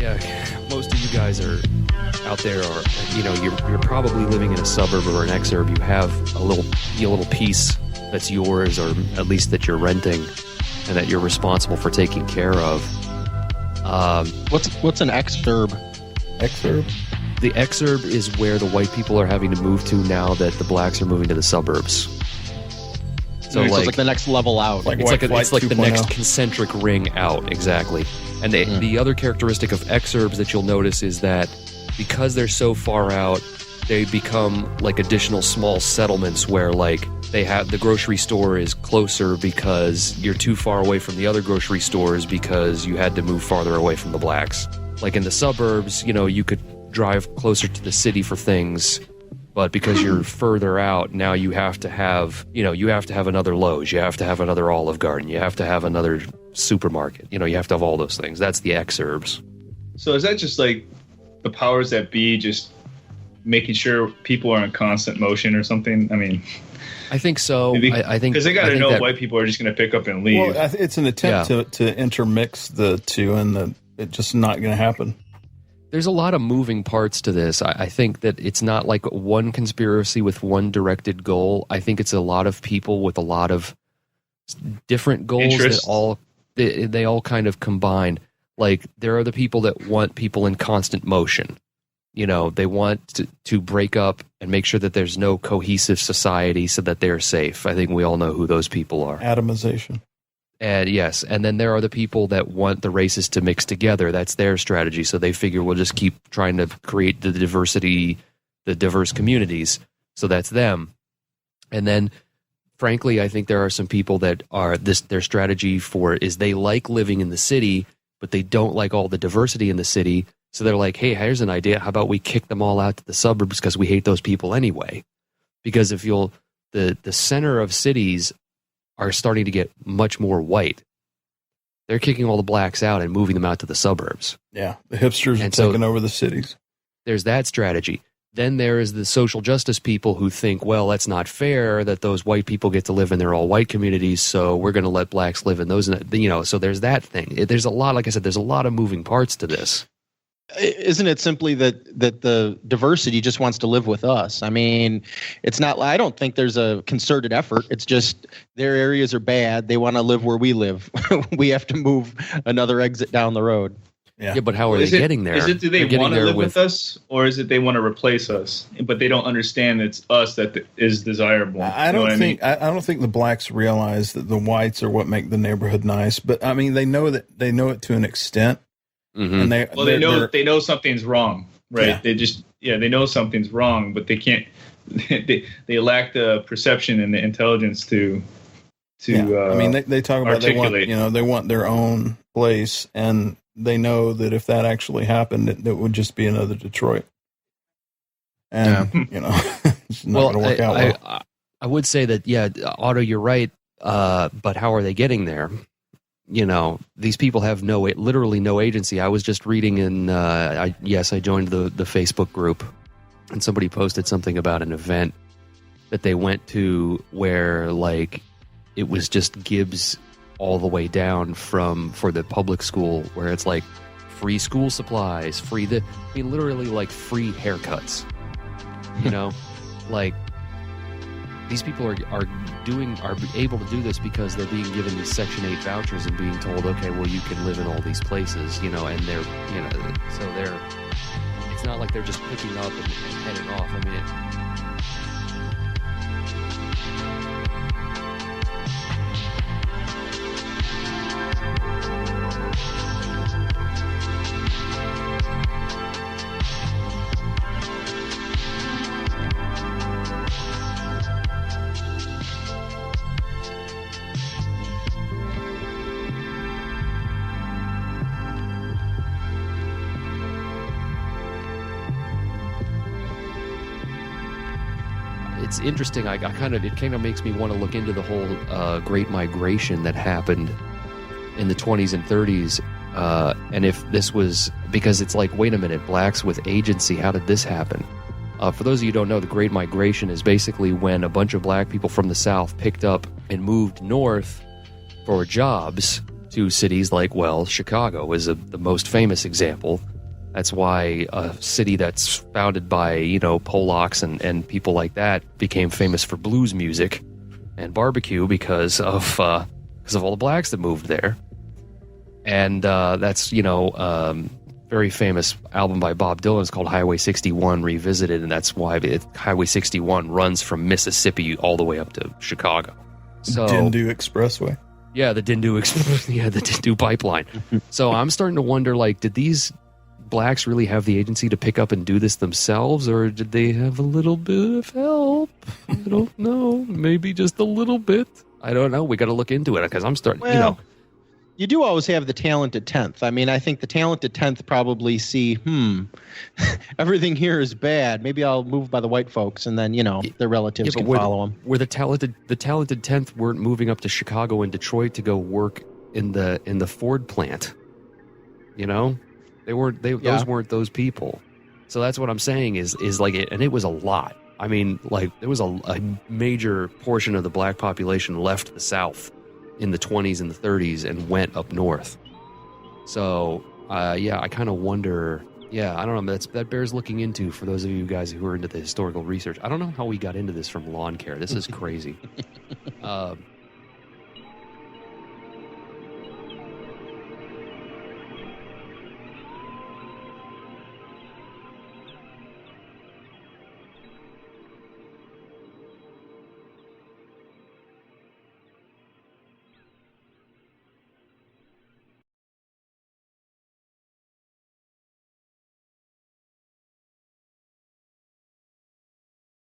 Yeah, most of you guys are out there, or you're probably living in a suburb or an exurb. You have a little piece that's yours, or at least that you're renting, and that you're responsible for taking care of. What's an exurb? Exurb? The exurb is where the white people are having to move to now that the blacks are moving to the suburbs. So it's like the next level out. It's like the next concentric ring out, exactly. And the other characteristic of exurbs that you'll notice is that because they're so far out, they become like additional small settlements where like they have the grocery store is closer because you're too far away from the other grocery stores because you had to move farther away from the blacks. Like in the suburbs, you could drive closer to the city for things, but because you're further out, now you have to have another Lowe's, you have to have another Olive Garden, you have to have another supermarket, you have to have all those things. That's the exurbs. So is that just like the powers that be just making sure people are in constant motion or something? I mean, I think so. I think because they got to know white people are just going to pick up and leave. Well, it's an attempt to intermix the two, and it's just not going to happen. There's a lot of moving parts to this. I think that it's not like one conspiracy with one directed goal. I think it's a lot of people with a lot of different goals that they all kind of combine. Like there are the people that want people in constant motion. They want to break up and make sure that there's no cohesive society so that they're safe. I think we all know who those people are. Atomization. And yes, and then there are the people that want the races to mix together. That's their strategy. So they figure we'll just keep trying to create the diversity, the diverse communities. So that's them. And then, frankly, I think there are some people that are their strategy for it is they like living in the city, but they don't like all the diversity in the city. So they're like, hey, here's an idea. How about we kick them all out to the suburbs because we hate those people anyway? Because if the center of cities are starting to get much more white. They're kicking all the blacks out and moving them out to the suburbs. Yeah, the hipsters are taking over the cities. There's that strategy. Then there is the social justice people who think, well, that's not fair that those white people get to live in their all-white communities, so we're going to let blacks live in those. So there's that thing. There's a lot, like I said, there's a lot of moving parts to this. Isn't it simply that the diversity just wants to live with us? I mean, it's not. I don't think there's a concerted effort. It's just their areas are bad. They want to live where we live. We have to move another exit down the road. Yeah, but how are they getting there? Is it do they want to live with us, or is it they want to replace us? But they don't understand it's us that is desirable. I don't think the blacks realize that the whites are what make the neighborhood nice. But I mean, they know it to an extent. Mm-hmm. And they know something's wrong, right? Yeah. They know something's wrong, but they can't. They lack the perception and the intelligence to. I mean, they talk about articulate. they want their own place, and they know that if that actually happened, it would just be another Detroit, and it's not going to work out well. I would say that Otto, you're right, but how are they getting there? These people have literally no agency. I was just reading I joined the Facebook group, and somebody posted something about an event that they went to where like it was just Gibbs all the way down for the public school, where it's like free school supplies, literally like free haircuts. Like these people are able to do this because they're being given these Section 8 vouchers and being told, okay, well, you can live in all these places, and it's not like they're just picking up and heading off. I mean, it's interesting. It kind of makes me want to look into the whole Great Migration that happened in the 20s and 30s, and if this was because it's like, wait a minute, blacks with agency, how did this happen? For those of you who don't know, the Great Migration is basically when a bunch of black people from the South picked up and moved north for jobs, to cities like, well, Chicago is the most famous example. That's why a city that's founded by, Polacks and people like that became famous for blues music and barbecue because of all the blacks that moved there. And that's, very famous album by Bob Dylan is called Highway 61 Revisited, and that's why Highway 61 runs from Mississippi all the way up to Chicago. So Dindu Expressway. Yeah, the Dindu the Dindu pipeline. So I'm starting to wonder, did these blacks really have the agency to pick up and do this themselves, or did they have a little bit of help? I don't know. Maybe just a little bit. I don't know. We got to look into it because I'm starting, You do always have the talented 10th. I mean, I think the talented 10th probably see, everything here is bad. Maybe I'll move by the white folks, and then, their relatives can follow them. Where the talented 10th weren't moving up to Chicago and Detroit to go work in the Ford plant. They weren't. Those weren't those people. So that's what I'm saying is like it, and it was a lot. I mean, there was a major portion of the black population left the South in the 20s and the 30s and went up north. So, I kind of wonder. Yeah, I don't know. That bears looking into for those of you guys who are into the historical research. I don't know how we got into this from lawn care. This is crazy.